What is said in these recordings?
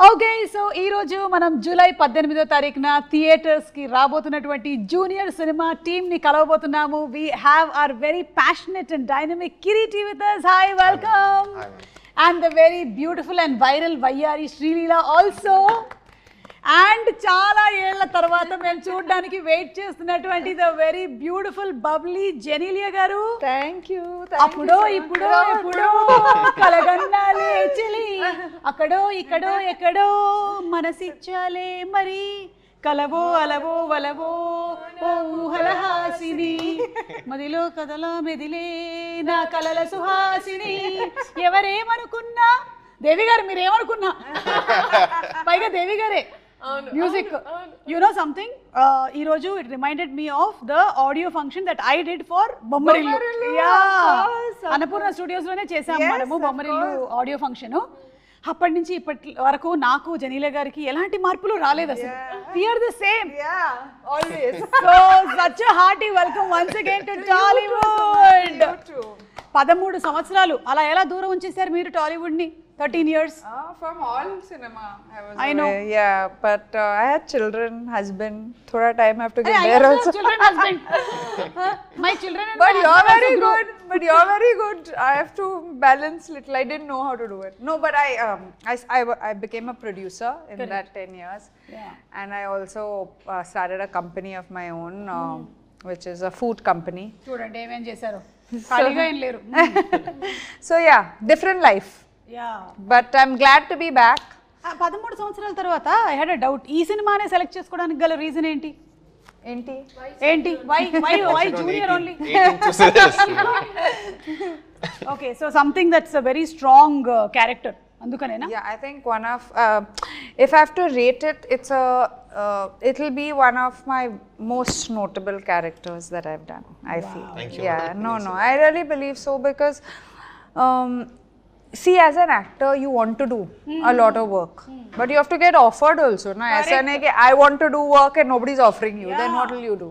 Okay so ఈ రోజు మనం జూలై 18వ తారీఖున థియేటర్స్ కి రాబోతున్నటువంటి జూనియర్ సినిమా టీమ్ ని కలవబోతున్నాము. We have our very passionate and dynamic Kireeti with us. Hi, welcome. And the very beautiful and viral వయ్యారి శ్రీలీల ఆల్సో. అండ్ చాలా ఏళ్ల తర్వాత మేము చూడడానికి వెయిట్ చేస్తున్నటువంటి the very beautiful bubbly Genelia garu. Thank you. అప్పుడో ఇప్పుడో కలగన్నాలే చెలి, అక్కడో ఇక్కడో ఎక్కడో మనసిచ్చాలే మరి, కలవో అలవో వలవో ఓ ఊహలహాసిని, మదిలో కదలా మెదిలే నా కలల సుహాసిని. ఎవరేమనుకున్నా దేవి గారు, మీరేమనుకున్నా పైగా దేవి గారే మ్యూజిక్. యు నో సంథింగ్, ఈ రోజు it reminded me of the audio function that I did for Bommarillu. Annapurna studios లోనే చేసాము మనము బొమ్మరిల్లు ఆడియో ఫంక్షన్. అప్పటి నుంచి ఇప్పటి వరకు నాకు జనీల గారికి ఎలాంటి మార్పులు రాలేదు అసలు. We are the same. Yeah, always. So such a hearty welcome once again to Tollywood. 13 సంవత్సరాలు అలా ఎలా దూరం ఉంచేశారు మీరు టాలీవుడ్ ని? 13 years. From all cinema I know. Yeah, but I had children, husband. Thoda time I have to give there also. Children, husband. My children and But my you're husband very also good. But you're very good. I have to balance little. I didn't know how to do it. No, but I became a producer in Correct. that 10 years. Yeah. And I also started a company of my own, which is a food company. చూడండి ఏమేం చేశారు, ఖాళీగా ఏం లేరు. So yeah, different life. Yeah. But I'm glad to be back. 13 సంవత్సరాల తర్వాత I had a doubt, ఈ సినిమానే సెలెక్ట్ చేసుకోవడానికి గల రీజన్ ఏంటి? ఏంటి why Junior only? Okay, so something that's a very strong character, అందుకనేనా? Yeah, I think one of if I have to rate it, it'll be one of my most notable characters that I've done. I feel. Thank you. Yeah, no, I really believe so because see, as an actor, you want to do a lot of work, but you have to get offered also. Na, aisa nahi ki I want to do work and nobody's offering you. Then what will you do?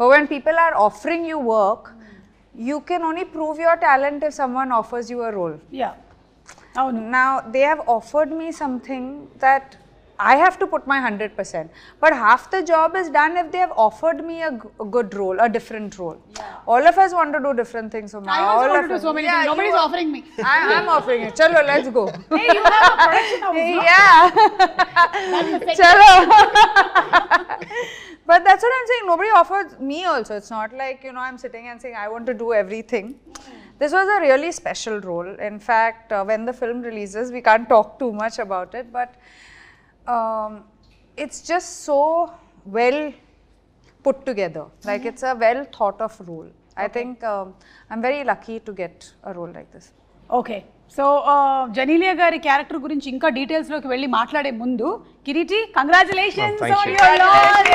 But when people are offering you work, you can only prove your talent if someone offers you a role. Yeah. అవును. Now they have offered me something that I have to put my 100%, but half the job is done if they have offered me a good role, a different role. All of us want to do different things. So I also want to do so many things. Nobody's offering me. I'm offering it. Chalo, let's go. Hey, you have a production house, no? Yeah. Chalo. But that's what I'm saying. Nobody offers me also. It's not like, I'm sitting and saying I want to do everything. This was a really special role. In fact, when the film releases, we can't talk too much about it, but it's just so well put together. Like it's a well thought of role. I think I'm very lucky to get a role like this. Okay, so Genelia గారి character గురించి ఇంకా details లోకి వెళ్ళి మాట్లాడే ముందు, Kireeti, congratulations on your launch.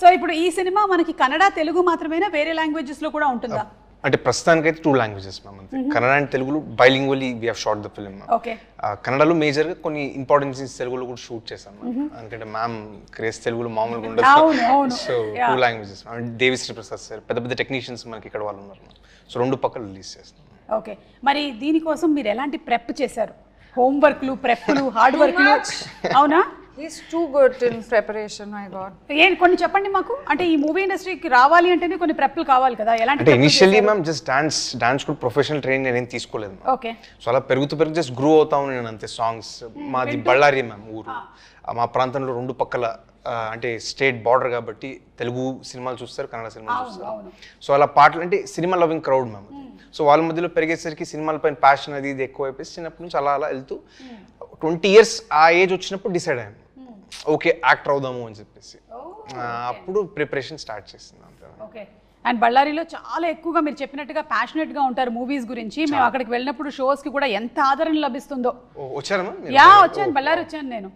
So ఇప్పుడు ఈ cinema మనకి కన్నడ, తెలుగు మాత్రమేనా, వేరే లాంగ్వేజెస్ లో కూడా ఉంటుందా? అంటే ప్రస్తుతానికి అయితే 2 languages మ్యామ్, అంతే. కన్నడ అండ్ తెలుగులో bilingually we have shot the film. Okay. కన్నడలో మేజర్గా కొన్ని ఇంపార్టెంట్ సీన్స్ తెలుగులో కూడా షూట్ చేశాం మ్యామ్. ఎందుకంటే మ్యామ్ క్రేజ్ తెలుగులో మామూలుగా ఉండదు. So 2 languages. Devi Sri Prasad sir, పెద్ద పెద్ద టెక్నీషియన్స్ మనకి ఇక్కడ వాళ్ళు ఉన్నారు మ్యామ్. సో 2 పక్కలు రిలీజ్ చేస్తాం. ఓకే, మరి దీనికోసం మీరు ఎలాంటి ప్రెప్ చేశారు? హోంవర్క్లు, ప్రెప్లు, హార్డ్ వర్క్లు, అవునా? He's too good in preparation, my God. కొన్ని చెప్పండి మాకు. అంటే ఈ మూవీ ఇండస్ట్రీకి రావాలి అంటేనే కొన్ని ప్రెప్లు కావాలి కదా, ఎలాంటి? అంటే ఇనిషియల్లీ మ్యామ్ జస్ట్ డాన్స్ కూడా ప్రొఫెషనల్ ట్రైనింగ్ నేనేం తీసుకోలేదు మ్యామ్. ఓకే. సో అలా పెరుగుతూ జస్ట్ గ్రో అవుతాను నేను అంతే. సాంగ్స్ మాది బళ్ళారి మ్యామ్ ఊరు. మా ప్రాంతంలో 2 పక్కల అంటే స్టేట్ బార్డర్ కాబట్టి తెలుగు సినిమాలు చూస్తారు, కన్నడ సినిమాలు చూస్తారు. సో అలా పాటలు అంటే cinema loving crowd ma'am. So వాళ్ళ మధ్యలో పెరిగేసరికి సినిమాలపైన ప్యాషన్ అది ఇది ఎక్కువ అయిపోయి చిన్నప్పటి నుంచి అలా వెళ్తూ 20 years ఆ ఏజ్ వచ్చినప్పుడు డిసైడ్ అయ్యాను, ఓకే యాక్టర్ అవుదాము అని చెప్పేసి. అప్పుడు ప్రిపరేషన్ స్టార్ట్ చేసింది అంతే. ఓకే. అండ్ బళ్ళారిలో చాలా ఎక్కువగా మీరు చెప్పినట్టుగా ప్యాషనెట్ గా ఉంటారు మూవీస్ గురించి. మేము అక్కడికి వెళ్ళినప్పుడు షోస్ కి కూడా ఎంత ఆదరణ లభిస్తుందో. వచ్చారా? వచ్చాను, బళ్ళారి వచ్చాను నేను.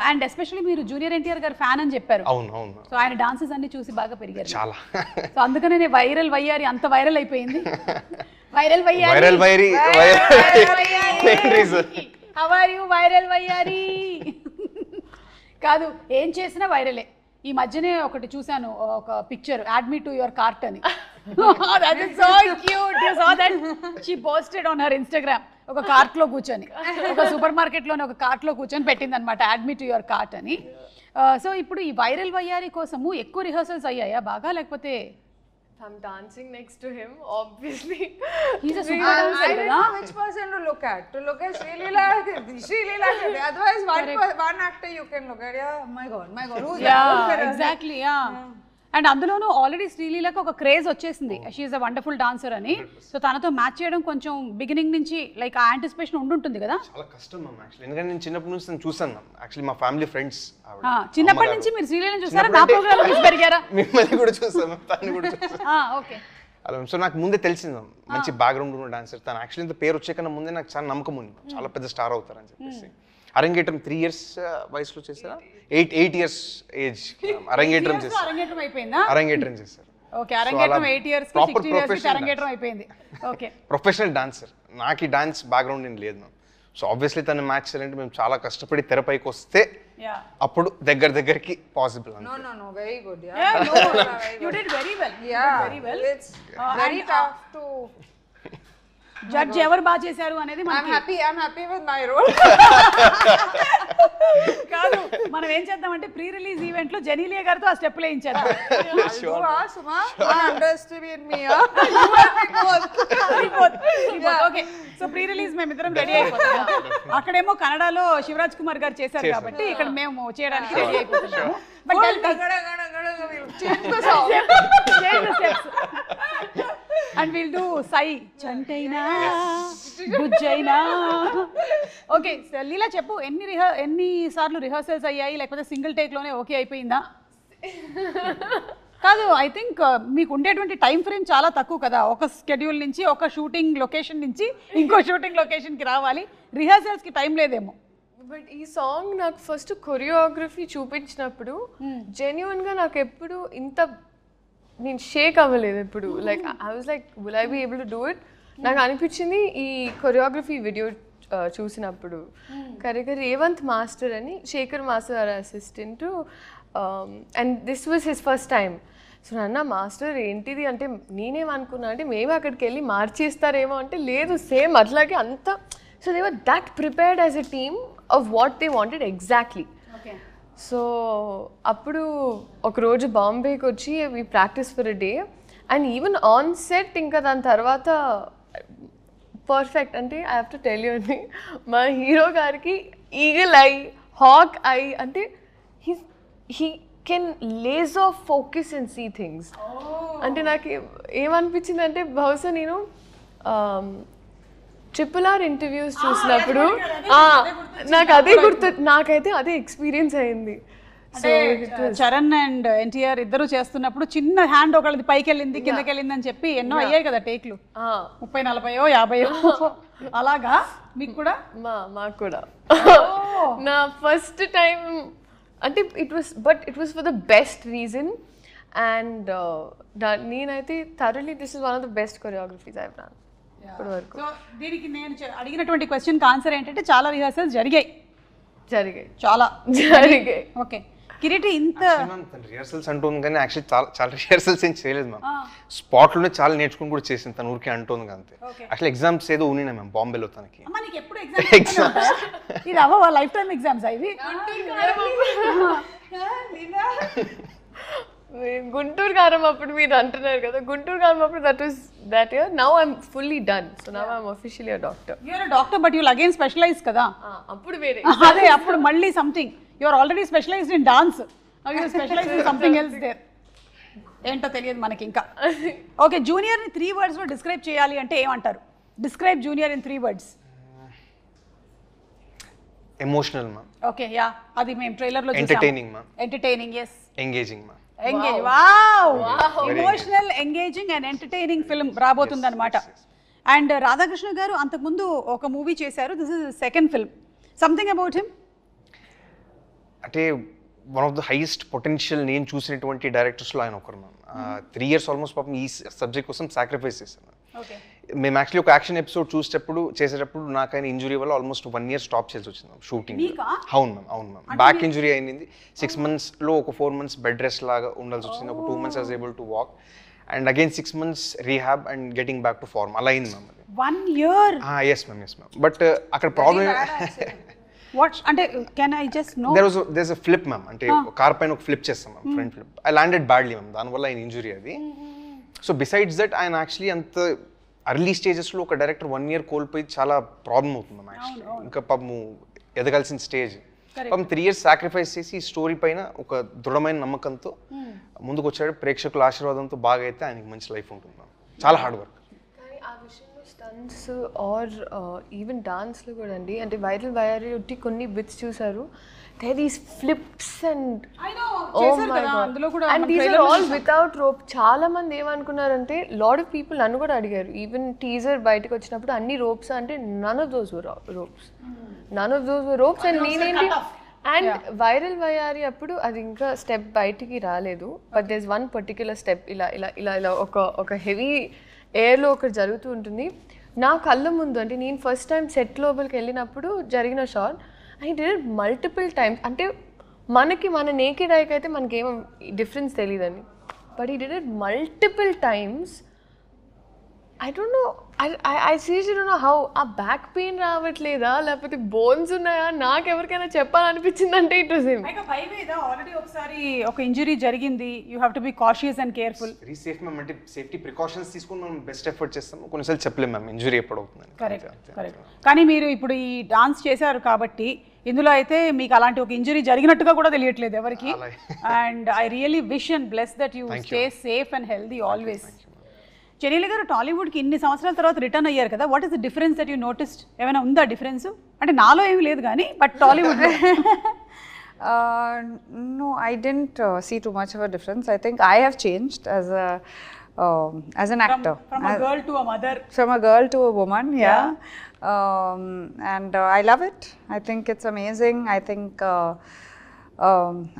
అండ్ ఎస్పెషల్లీ మీరు జూనియర్ ఎన్టీఆర్ గారి ఫ్యాన్ అని చెప్పారు. అవును. సో ఆయన డాన్సెస్ అన్ని చూసి బాగా పెరిగారు చాలా. సో అందుకనే వైరల్ వయ్యారి అంత వైరల్ అయిపోయింది. వైరల్ వయ్యారి. హౌ ఆర్ యు వైరల్ వయ్యారి? కాదు, ఏం చేసినా వైరలే. ఈ మధ్యనే ఒకటి చూశాను, ఒక picture, add me to your cart అని. That is so cute. You saw that? She posted on her Instagram. ఒక కార్ట్ లో కూర్చొని ఒక సూపర్ మార్కెట్ లోనే ఒక కార్ట్ లో కూర్చొని పెట్టింది అనమాట, add me to your cart అని. సో ఇప్పుడు ఈ వైరల్ వయ్యారి కోసము ఎక్కువ రిహర్సల్స్ అయ్యాయా బాగా, లేకపోతే I'm dancing next to him, obviously. he's a super dancer I don't know which person to look at. To look at Sri Leela. Otherwise, one actor you can look at. Yeah, my God. Who's that? Exactly and అందులోనూ already శ్రీలీలకు ఒక craze వచ్చేసింది, she is a wonderful dancer అని. So తనతో match చేయడం కొంచెం beginning నుంచి like ఆ anticipation ఉండుంటుంది కదా. చాలా కష్టం మ్యామ్ యాక్చువల్లీ, ఎందుకంటే నేను చిన్నప్పటి నుంచి నేను చూసాను మ్యామ్. యాక్చువల్లీ మా ఫ్యామిలీ ఫ్రెండ్స్ చిన్నప్పటి నుంచి మీరు శ్రీలీలను చూసారా, నా ప్రోగ్రామ్ చూసి పెరిగారా? మిమ్మల్ని కూడా చూసాను, తను కూడా చూసాను. ఓకే. అలా సో నాకు ముందే తెలిసింది మ్యామ్, మంచి బ్యాక్గ్రౌండ్ ఉన్న డాన్సర్ తను. యాక్చువల్లీ ఇంత పేరు వచ్చే కన్నా ముందే నాకు చాలా నమ్మకం ఉంది, చాలా పెద్ద స్టార్ అవుతారని చెప్పేసి. అరంగేట్రం 3 years వయసులో చేశారా? 8 years ఏజ్ అరంగేట్రం చేశారు. అరంగేట్రం అయిపోయిందా? అరంగేట్రం చేశారు. ఓకే, అరంగేట్రం 8 years కి 16 years కి అరంగేట్రం అయిపోయింది. Okay, professional dancer. నాకు ఈ డాన్స్ బ్యాక్గ్రౌండ్ ఏం లేదు మ్యామ్. సో ఆబ్వియస్లీ తను మ్యాచ్ చేయాలంటే మేము చాలా కష్టపడి తెరపైకి వస్తే అప్పుడు దగ్గరికి possible. No, very good. Yeah, no, you did very well. Yeah, very well. It's very tough to judge ఎవరు బాగా చేశారు అనేది I'm happy with my role. కాదు, మనం ఏం చేద్దామంటే ప్రీ రిలీజ్ ఈవెంట్ లో జెనీలియా గారితో ఆ స్టెప్ వేయించేద్దాం. Suma, underestimate me. Okay, so pre release మేమిద్దరం రెడీ అయిపోతాం. అక్కడేమో కన్నడలో శివరాజ్ కుమార్ గారు చేశారు కాబట్టి ఇక్కడ మేము చేయడానికి రెడీ అయిపోతున్నాము. But change the steps and we'll do sai chantaina bujjaina. Okay, Leela చెప్పు, ఎన్ని సార్లు రిహర్సల్స్ అయ్యాయి, లేకపోతే సింగిల్ టేక్ లోనే ఓకే అయిపోయిందా? కాదు, ఐ థింక్ మీకు ఉండేటువంటి టైం ఫ్రేమ్ చాలా తక్కువ కదా, ఒక స్కెడ్యూల్ నుంచి ఒక షూటింగ్ లొకేషన్ నుంచి ఇంకో షూటింగ్ లొకేషన్కి రావాలి, రిహర్సల్స్కి టైం లేదేమో. బట్ ఈ సాంగ్ నాకు ఫస్ట్ కొరియోగ్రఫీ చూపించినప్పుడు జెన్యున్గా నాకు ఎప్పుడు ఇంత నేను షేక్ అవ్వలేదు ఎప్పుడు. Like I was like will I be able to do it. నాకు అనిపించింది ఈ కొరియోగ్రఫీ వీడియో చూసినప్పుడు రేవంత్ మాస్టర్ అని, Shekhar master assistant, and this was his first time. So నాన్న మాస్టర్ ఏంటిది అంటే నేనేమనుకున్నా అంటే మేము అక్కడికి వెళ్ళి మార్చేస్తారేమో అంటే లేదు, సేమ్ అట్లాగే అంత. So they were that prepared as a team of what they wanted exactly. So అప్పుడు ఒకరోజు బాంబేకి వచ్చి we practice for a day and even on set ఇంకా దాని తర్వాత పర్ఫెక్ట్. అంటే I have to tell you అండి, మా హీరో గారికి ఈగల్ ఐ, హాక్ ఐ, అంటే he can laser focus and see things. అంటే నాకు ఏమనిపించింది అంటే బహుశా నేను RRR ఇంటర్వ్యూస్ చూసినప్పుడు నాకు అదే గుర్తు, నాకైతే అదే ఎక్స్పీరియన్స్ అయింది. చరణ్ అండ్ ఎన్టీఆర్ ఇద్దరు చేస్తున్నప్పుడు చిన్న హ్యాండ్ ఒకళ్ళది పైకి వెళ్ళింది కిందకి వెళ్ళింది అని చెప్పి ఎన్నో అయ్యాయి కదా టేక్లు, 30, 40, 50. అలాగా మీకు కూడా? మాకు కూడా నా ఫస్ట్ టైం అంటే it was for the best reason. And నేనైతే thoroughly this is one of the best choreographies I have done ఇప్పటి వరకు. సో దీనికి నేను అడిగినటువంటి క్వశ్చన్కి ఆన్సర్ ఏంటంటే చాలా రిహర్సల్స్ జరిగాయి. చాలా జరిగాయి. ఓకే, కిరీటి ఇంత రిహర్సల్స్ అంటుంది కానీ యాక్చువల్లీ చాలా రిహర్సల్స్ ఏం చేయలేదు మ్యామ్. స్పాట్లోనే చాలా నేర్చుకుని కూడా చేసింది తను, ఊరికే అంటుంది అంతే. యాక్చువల్లీ ఎగ్జామ్స్ ఏదో ఉన్నాయి మ్యామ్ బాంబేలో తనకి. ఇది అవ్వ లైఫ్ టైమ్ ఎగ్జామ్స్ ఇవి. గుంటూరు కారం అప్పుడు మీరు అంటున్నారు కదా, గుంటూరు కారం అప్పుడు that year. Now I'm fully done, so now I'm officially a doctor. You're a doctor but you'll again specialize kada. అప్పుడు వేరే అదే అప్పుడు మళ్ళీ something. You're already specialized in dance, now you specialize in something else there. ఏంటో తెలియదు మనకి ఇంకా. Okay, junior ని 3 words లో డిస్క్రైబ్ చేయాలి అంటే ఏమంటారు? Describe Junior in 3 words. Emotional ma'am. Okay, ya, అది మేము ట్రైలర్ లో చూసాము. Entertaining ma'am. Entertaining, yes. Engaging ma'am. Engage, wow, emotional, engaging and entertaining film రాబోతుంది అనమాట. అండ్ రాధాకృష్ణ గారు అంతకుముందు ఒక మూవీ చేశారు, this is second film. Something about him అంటే one of the highest potential నేను చూసినటువంటి డైరెక్టర్స్లో ఆయన ఒకరు మ్యామ్. 3 years ఆల్మోస్ట్ పాపం ఈ సబ్జెక్ట్ కోసం సాక్రిఫైస్ చేశాను. మేము యాక్చువల్లీ ఒక యాక్షన్ ఎపిసోడ్ చేసేటప్పుడు నాకు ఆయన ఇంజురీ వల్ల ఆల్మోస్ట్ 1 year స్టాప్ చేసి వచ్చింది మ్యామ్ షూటింగ్. అవును మ్యామ్. బ్యాక్ ఇంజురీ అయింది. 6 months ఒక 4 months బెడ్ రెస్ట్ లాగా ఉండాల్సి వచ్చింది. ఒక 2 months I was able to walk. And again 6 months rehab and getting back to form అలా అయింది ma'am. 1 year. Yes ma'am. But అక్కడ ప్రాబ్లమ్ వాట్ అంటే can I just no there's a flip ma'am. అంటే car పైన ఒక flip చేస్తాం ma'am, front flip. I landed badly ma'am, దానివల్ల ఆయన ఇంజురీ అది. సో బిసైడ్స్ దట్ ఆయన యాక్చువల్లీ అంత అర్లీ స్టేజెస్లో ఒక డైరెక్టర్ 1 year కోల్పోయి చాలా ప్రాబ్లం అవుతుంది మ్యామ్ యాక్చువల్లీ. ఇంకా పాపము ఎదగాల్సిన స్టేజ్ పాపం 3 years సాక్రిఫైస్ చేసి ఈ స్టోరీ పైన ఒక దృఢమైన నమ్మకంతో ముందుకు వచ్చాడు. ప్రేక్షకుల ఆశీర్వాదంతో బాగా అయితే ఆయనకి మంచి లైఫ్ ఉంటుంది మ్యామ్. చాలా హార్డ్ వర్క్. కానీ ఆ విషయంలో స్టంట్స్ ఆర్ ఈవెన్ డాన్స్లో కూడా అండి, అంటే వైరల్ వైరల్ ఒట్టి కొన్ని బిట్స్ చూసారు, there these flips and and these are all without rope. చాలా మంది ఏమనుకున్నారంటే, లాట్ ఆఫ్ పీపుల్ నన్ను కూడా అడిగారు, ఈవెన్ టీజర్ బయటకు వచ్చినప్పుడు అన్ని రోప్స్ అంటే none of those were ropes. And నేనేంటి అండ్ వైరల్ వయారి అప్పుడు అది ఇంకా స్టెప్ బయటికి రాలేదు, but there is one particular step ఇలా ఇలా ఇలా ఇలా ఒక హెవీ ఎయిర్లో ఒకటి జరుగుతూ ఉంటుంది నా కళ్ళ ముందు. అంటే నేను ఫస్ట్ టైం సెట్ లోపలికి వెళ్ళినప్పుడు జరిగిన shot. I did it multiple times. అంటే మన నేకెడ్ ఐకి అయితే మనకేం డిఫరెన్స్ తెలియదండి, బట్ ఈ did it multiple times. I don't know. I seriously don't know how. ఆ బ్యాక్ పెయిన్ రావట్లేదా లేకపోతే బోన్స్ ఉన్నాయా నాకు ఎవరికైనా చెప్పాలనిపించింది అంటే ఇట్ వాస్ హిమ్. ఆల్రెడీ ఒకసారి ఒక ఇంజరీ జరిగింది. You have to be cautious and careful. Very safe ma'am. అంటే సేఫ్టీ ప్రికాషన్స్ తీసుకుని మనం బెస్ట్ ఎఫర్ట్ చేస్తాం. కొన్నిసార్లు చెప్పలేము మ్యామ్ ఇంజరీ ఎప్పుడు అవుతుందని. కరెక్ట్. కానీ మీరు ఇప్పుడు ఈ డాన్స్ చేశారు కాబట్టి ఇందులో అయితే మీకు అలాంటి ఒక ఇంజరీ జరిగినట్టుగా కూడా తెలియట్లేదు ఎవరికి. And I really wish and bless that you stay safe and healthy always. Genelia garu టాలీవుడ్కి ఇన్ని సంవత్సరాల తర్వాత రిటర్న్ అయ్యారు కదా, what is the difference that you noticed? ఏమైనా ఉందా డిఫరెన్స్? అంటే నాలో ఏమీ లేదు కానీ but Tollywood. No, I didn't see too much of a difference. I think I have changed as an actor. From a girl to a mother. From a girl to a woman, yeah. And I love it. I think it's amazing. I think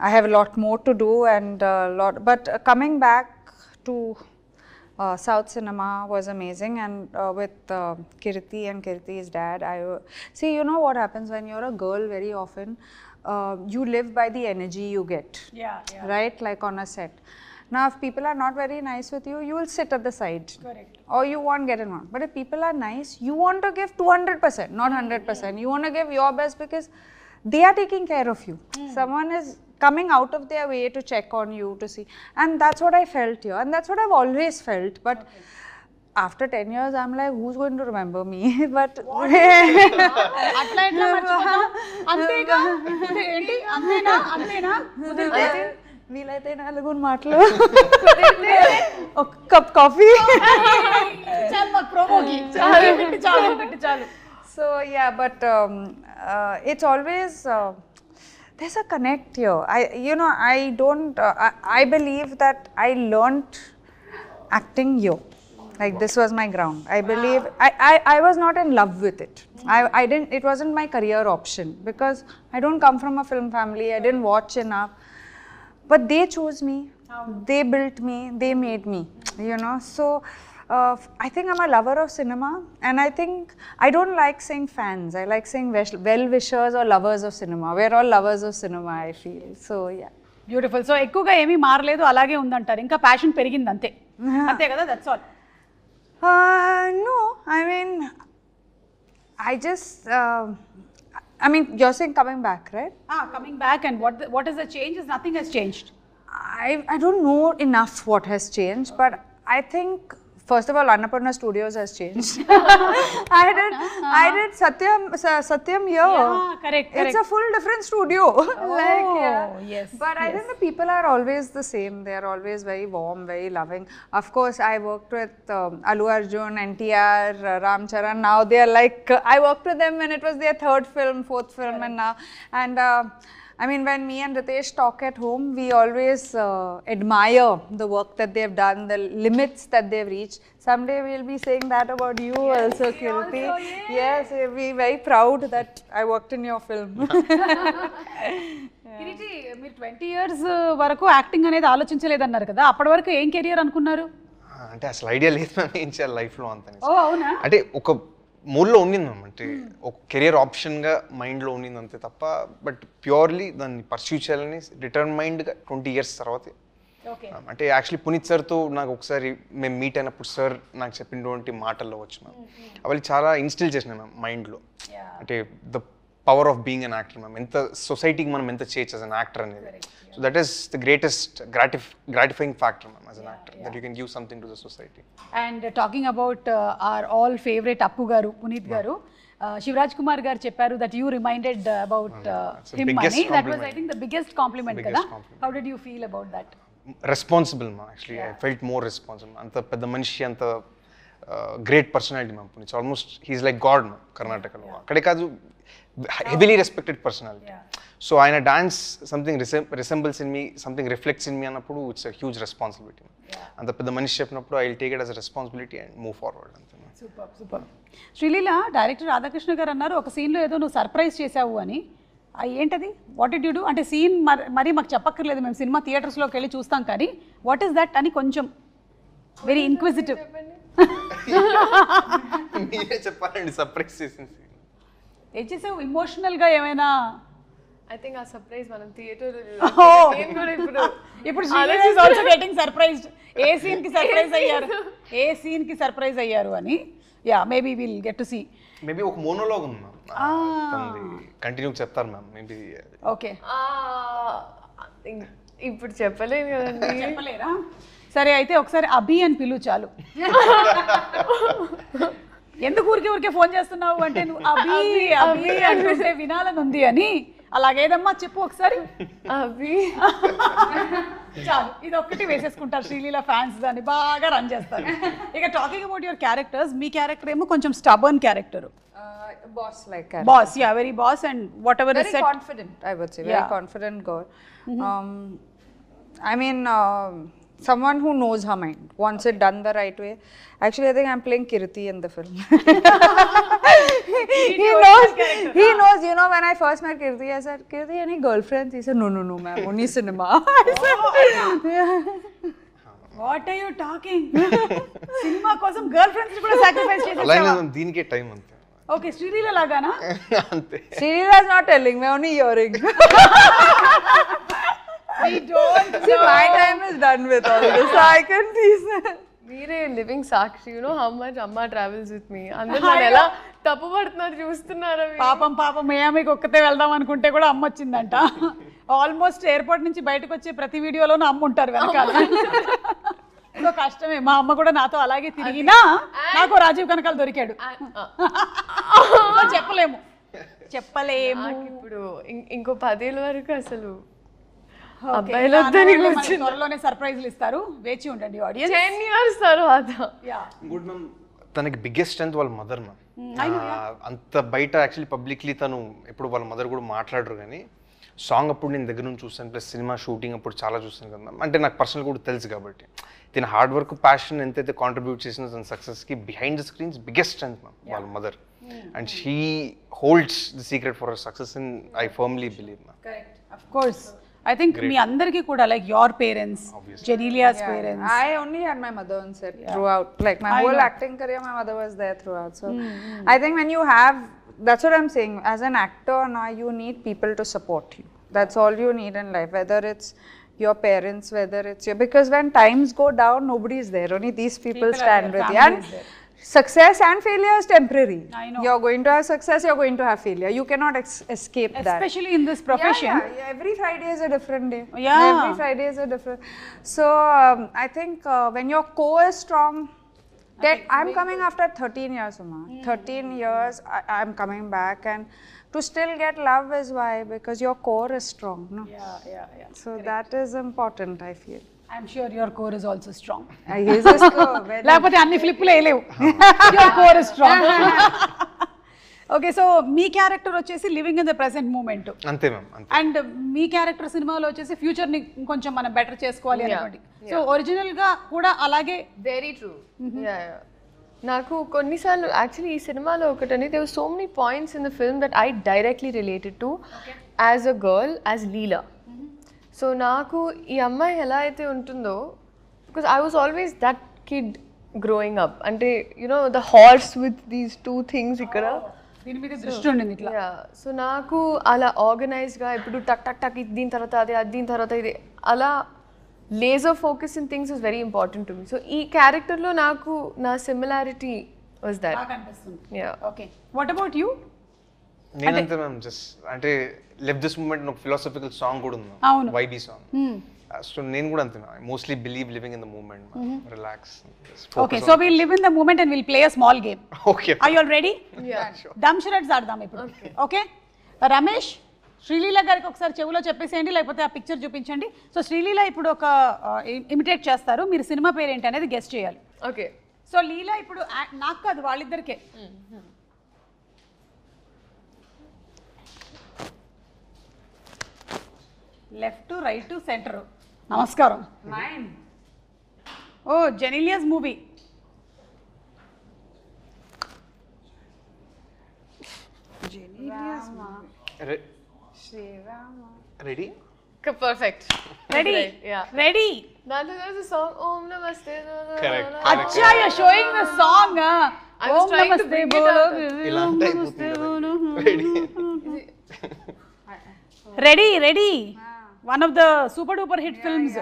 I have a lot more to do and but coming back to South cinema was amazing, and with Kirti and Kirti's dad, see, you know what happens when you're a girl very often, you live by the energy you get, right? Like on a set. Now, if people are not very nice with you, you will sit at the side. Correct. Or you won't get involved. But if people are nice, you want to give 200%, not 100%. You want to give your best because they are taking care of you. Someone is coming out of their way to check on you, to see. And that's what I felt here. And that's what I've always felt. But after 10 years, I'm like, who's going to remember me? But వీలైతే 4 మాటలు, ఒక cup coffee. So yeah, but it's always there's a connect here. I believe that I learnt acting here. Like this was my ground. I believe I was not in love with it. I didn't. It wasn't my career option because I don't come from a film family. I didn't watch enough. But they chose me. They built me. They made me. You know. So I think I'm a lover of cinema, and I think I don't like saying fans. I like saying well-wishers or lovers of cinema. We're all lovers of cinema, I feel. So yeah. Beautiful. So ఎక్కువగా ఏమీ మారలేదు, అలాగే ఉందంటారు. ఇంకా passion పెరిగింది అంతే. అంతే కదా? That's all. No, I mean, I mean, you're saying coming back, right? Coming back, and what is the change? Nothing has changed. I don't know enough what has changed, but I think first of all, Annapurna Studios has changed. I did Satyam here. Yeah, correct. It's a full different studio. Yes. But I think the people are always the same. They are always very warm, very loving. Of course, I worked with Allu Arjun, NTR, Ram Charan. Now they are like, I worked with them when it was their 3rd film, 4th film, and now, and I mean, when me and Ritesh talk at home, we always admire the work that they've done, the limits that they've reached. Someday we'll be saying that about you also, Kirti. Yes, we'll be very proud that I worked in your film. Kireeti, మీరు 20 years వరకు acting అనేది ఆలోచించలేదన్నారు కదా, అప్పటి వరకు ఏం career అనుకున్నారు? అంటే అసలు ఐడియా లేదు మ్యామ్ ఏం చేయాలి లైఫ్లో అంత. అవునా? అంటే ఒక మూడ్లో ఉండింది మ్యామ్. అంటే ఒక కెరియర్ ఆప్షన్గా మైండ్లో ఉండింది అంతే తప్ప, బట్ ప్యూర్లీ దాన్ని పర్స్యూ చేయాలని డిటర్మైండ్గా 20 years తర్వాత అంటే యాక్చువల్లీ పునీత్ సార్తో నాకు ఒకసారి మేము మీట్ అయినప్పుడు సార్ నాకు చెప్పినటువంటి మాటల్లో వచ్చి మ్యామ్ అవి చాలా ఇన్స్టిల్ చేసినాయి మ్యామ్ మైండ్లో. అంటే the power of being an actor ma'am, ఎంత సొసైటీకి మనం ఎంత చేయొచ్చు యాజ్ అన్ యాక్టర్ అనేది. So that is the greatest gratifying factor ma'am as an actor, that you can give something to the society. And talking about our all favourite Appu garu, Puneeth garu, Shivaraj Kumar garu చెప్పారు that you reminded about him అని. That was I think the biggest compliment కదా. How did you feel about that? Responsible మా actually I felt more responsible. అంత పెద్ద మనిషి, అంత great personality ma'am Puneeth. Almost he's like god ma'am కర్ణాటకలో. అక్కడే కాదు, హెవీలీ రెస్పెక్టెడ్ పర్సనాలిటీ. సో ఆయన dance something resembles in me, something reflects in me అన్నప్పుడు ఇట్స్ అ హ్యూజ్ రెస్పాన్సిబిలిటీ. అంత పెద్ద మనిషి చెప్పినప్పుడు I will take it as a responsibility and move forward అంతే. Super super. Sreeleela, director Radhakrishna garu అన్నారు ఒక సీన్లో ఏదో నువ్వు సర్ప్రైజ్ చేసావు అని. ఏంటది? What did you do? అంటే సీన్ మరీ మాకు చెప్పక్కర్లేదు, మేము సినిమా థియేటర్స్లోకి వెళ్ళి చూస్తాం, కానీ వాట్ ఈస్ దట్ అని కొంచెం వెరీ ఇన్క్విజిటివ్. మీరే చెప్పాలండి సర్ప్రైజ్ చేసింది. ఏం చేసావు? ఇమోషనల్గా ఏమైనా? ఐ థింక్ ఆ సర్ప్రైజ్ మనం థియేటర్ ఇప్పుడు Sreeleela is also getting surprised. ఏ సీన్ కి సర్ప్రైజ్ అయ్యారు, ఏ సీన్ కి సర్ప్రైజ్ అయ్యారు అని. Yeah, maybe will get to see. Maybe ఒక మోనోలాగ్ ఉంది మ్యామ్, కంటిన్యూ చెప్తారు మ్యామ్ మేబీ. ఓకే, ఇప్పుడు చెప్పలేను కదండి. చెప్పలేరా? సరే అయితే ఒకసారి అభి అని పిలు చాలు. ఎందుకు ఊరికే ఫోన్ చేస్తున్నావు అంటే నువ్వు అభి అభి అంటుంటే వినాలని ఉంది అని. అలాగేదమ్మా చెప్పు ఒకసారి. అభి చాలు, ఇది ఒక్కటి వేసేసుకుంటారు శ్రీలీల ఫ్యాన్స్, దాన్ని బాగా రన్ చేస్తారు. ఇక talking about your characters, me character ఏమో కొంచెం stubborn character. Boss like boss, yeah, very boss, and whatever very is said, confident, I would say. Very confident girl. I mean, someone who knows her mind, wants it done the right way. Actually, I think I'm playing Kirti in the film. He knows, you know, when I first met Kirti, I said, Kirti, any girlfriends? He said, no, ma'am, only cinema. I said, what are you talking? Cinema kosam girlfriends kuda sacrifice chesesava. అలాగే దీనికే time అంతే. Okay, Sreeleela లాగానా? అంతే. Srilila is not telling me, only hearing. We don't see, my time is done with all this, so I can tease her. మీరే living Sakshi, you know how much అమ్మ travels with me. అందరూ నన్ను ఎలా తప్పు పడుతున్నారు చూస్తున్నారా? పాపం మియామికి ఒక్కతే వెళ్దాం అనుకుంటే కూడా అమ్మ వచ్చిందంట. ఆల్మోస్ట్ ఎయిర్పోర్ట్ నుంచి బయటకు వచ్చే ప్రతి వీడియోలోనూ అమ్మ ఉంటారు వెనకాల. సో కష్టమే. మా అమ్మ కూడా నాతో అలాగే తిరిగినా నాకు రాజీవ్ కనకాల దొరికాడు. చెప్పలేము. ఇప్పుడు ఇంకో 10 ఏళ్ళ వరకు అసలు అబ్బాయిలు త్వరలోనే సర్ప్రైజ్లు ఇస్తారు, వేచి ఉండండి ఆడియన్స్. 10 years తర్వాత. గుడ్ మ్యామ్, తనకి బిగ్గెస్ట్ స్ట్రెంత్ వాళ్ళ మదర్ మ్యామ్. అంత బయట యాక్చువల్లీ పబ్లిక్లీ తను ఎప్పుడు వాళ్ళ మదర్ కూడా మాట్లాడరు, కానీ సాంగ్ అప్పుడు నేను దగ్గర నుంచి చూస్తాను, ప్లస్ సినిమా షూటింగ్ అప్పుడు చాలా చూస్తాను కదా మ్యామ్. అంటే నాకు పర్సనల్ కూడా తెలుసు కాబట్టి తన హార్డ్ వర్క్, ప్యాషన్ ఎంతైతే కాంట్రిబ్యూట్ చేసిన తన సక్సెస్కి behind the screens biggest strength ma'am వాళ్ళ mother. And she holds the secret for her success in I firmly believe ma'am. Correct, of course. I think మీ అందరికీ కూడా like your parents, Genelia's parents. I only had my mother on set throughout. Like my whole acting career, my mother was there throughout. So I think when you have, that's what I'm saying. As an actor now, you need people to support you. That's all you need in life. Whether it's your parents, whether it's your, because when times go down, nobody's there. Only these people stand with you. And success and failure is temporary. I know. You're going to have success, you're going to have failure. You cannot escape that. Especially in this profession. Yeah. Every Friday is a different day. Yeah. Every Friday is a different. So I think when your core is strong, I'm coming after 13 years, Uma. 13 years, I'm coming back, and to still get love is why, because your core is strong. No? Yeah. So that is important, I feel. I'm sure your core is also strong. His is లేకపోతే అన్ని ఫ్లిప్లు వేయలేవు. Your core is strong. Okay, so మీ character వచ్చేసి living in the present moment. అంతే ma'am, అంతే. And మీ character సినిమాలో వచ్చేసి ఫ్యూచర్ ని కొంచెం మనం బెటర్ చేసుకోవాలి అనుకోండి. సో ఒరిజినల్ గా కూడా అలాగే. Very true. నాకు కొన్నిసార్లు యాక్చువల్లీ ఈ సినిమాలో ఒకటని there were so many points in the film that I directly related to as a girl, as Leela. So నాకు ఈ అమ్మాయి ఎలా అయితే ఉంటుందో, because I was always that kid growing up. అంటే you know the horse with these 2 things ఇక్కడ దీని మీద దృష్టి ఉండింది ఇట్లా. సో నాకు అలా ఆర్గనైజ్గా ఇప్పుడు టక్ టక్ టక్ దీని తర్వాత అది, దీని తర్వాత ఇది, అలా laser focus in things is very important to me. So ee character lo naaku na similarity was that. బాగా అనిపిస్తుంది. Yeah. Okay, what about you? నేనంతే మ్యామ్, జస్ట్ అంటే లివ్ దిస్ మూమెంట్ ఒక ఫిలాసఫికల్ సాంగ్ కూడా ఉంది, అవును. Vibey song. సో నేను కూడా అంతే, mostly believe living in the moment, relax. Okay, so will live in the moment and will play a small game. Okay, are you all ready? Yeah. Dumb charades ఆడదాం ఇప్పుడు. Okay, Ramesh Sreeleela గారికి ఒకసారి చెవులో చెప్పేసేయండి, లేకపోతే ఆ పిక్చర్ చూపించండి. సో శ్రీలీల ఇప్పుడు ఒక ఇమిటేట్ చేస్తారు, మీరు సినిమా పేరు ఏంటి అనేది గెస్ట్ చేయాలి. Okay. సో లీలా ఇప్పుడు నాకు కాదు, వాళ్ళిద్దరికే. Left right centre. నమస్కారం. ఓ Genelia's movie. Ready? Perfect. Ready? Yeah. Ready? There's a song Om Namaste. Correct. అచ్చా, you are showing the song. I was trying to bring it up. ఇలా అంటే ready? Ready ready, one of the super duper hit films,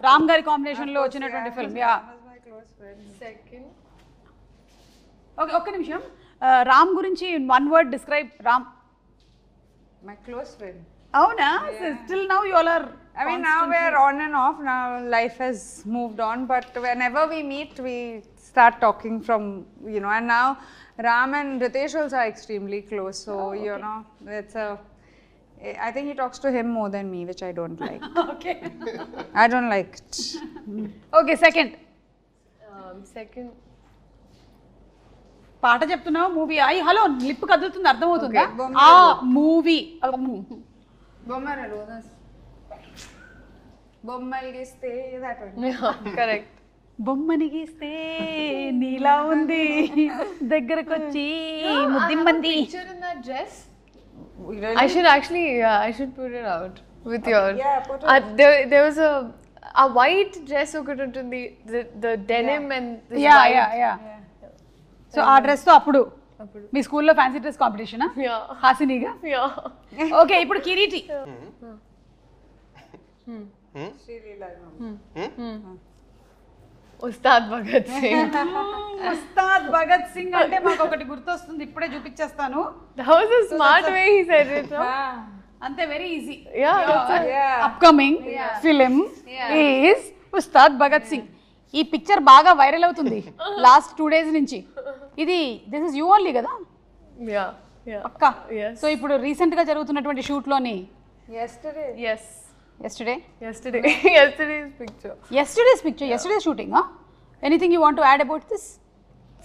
Ram గారి combination లో వచ్చినటువంటి film. Yeah, Second. Okay, ఒక్క నిమిషం. రామ్ గురించి one word describe. Ram My close friend. అవునా? Still now you all are, I mean, now we're on and off. Now life has moved on, but whenever we meet, we start talking from, you know. And now Ram and Ritesh also are extremely close. So you know, it's a. I think he talks to him more than me, which I don't like. Okay I don't like it. Okay. Second Second. పాట చెప్తున్నావు, movie. అయ్యి hello, lip కదులుతుంది, అర్థమవుతుందా? Okay. ఆ movie. Bommara Ronas. Bommal giste, that one. Yeah, correct. బొమ్మని గీస్తే నీలా ఉంది, దగ్గరకొచ్చి ముద్దిమ్మంది. Picture in that dress. Really? I should actually, yeah, I should put it out with your. Yeah, put it. There was a white dress ఒకటి ఉంటుంది, the denim and this yeah white. Yeah yeah. So ఆ dress తో అప్పుడు మీ స్కూల్లో fancy dress competition Yeah. హాసినిగా. Yeah. Okay, ఇప్పుడు Kireeti. Ustad Bhagat Singh. Ustaad Bhagat Singh అంటే మాకు ఒకటి గుర్తొస్తుంది, ఇప్పుడే చూపించేస్తాను. That was a smart way he said it. No? అంతే, very easy. Yeah, that's it. Upcoming film is Ustaad Bhagat Singh. ఈ పిక్చర్ బాగా వైరల్ అవుతుంది లాస్ట్ 2 days నుంచి. ఇది దిస్ ఇస్ యూ ఓన్లీ కదా Yeah. Yeah. అక్క? Yes. సో ఇప్పుడు రీసెంట్ గా జరుగుతున్నటువంటి షూట్ లోని Yesterday. Yes. Yesterday's picture. yesterday's picture, yesterday's shooting. Anything you want to add about this?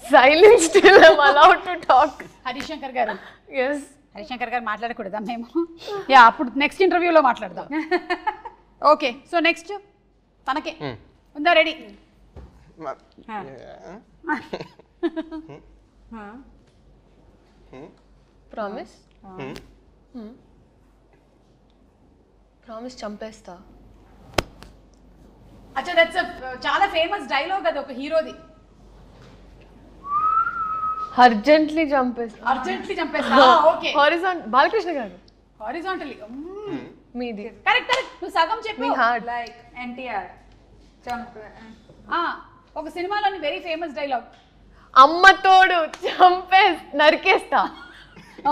Silence till I'm allowed to talk. Harishankar గారు. Yes. Harishankar గారు మాట్లాడకూడదా మేము? Yeah, అప్పుడు నెక్స్ట్ ఇంటర్వ్యూలో మాట్లాడదాం. ఓకే, సో నెక్స్ట్ తనకే ఉందా? రెడీ? Promise? Promise చంపేస్తా. అచ్చా, దట్స్ చాలా ఫేమస్ డైలాగ్ అది, ఒక హీరోది. అర్జెంట్లీ చంపేస్తా. అర్జెంట్లీ చంపేస్తా. ఓకే, బాలకృష్ణ గారు. హారిజాంటల్లీ. మీది. కరెక్ట్ కరెక్ట్, నువ్వు సగం చెప్పు. మీ హార్ట్. Like NTR. Jump. ఒక సినిమాలోని వెరీ ఫేమస్ డైలాగ్. అమ్మ తోడు నరికేస్తా.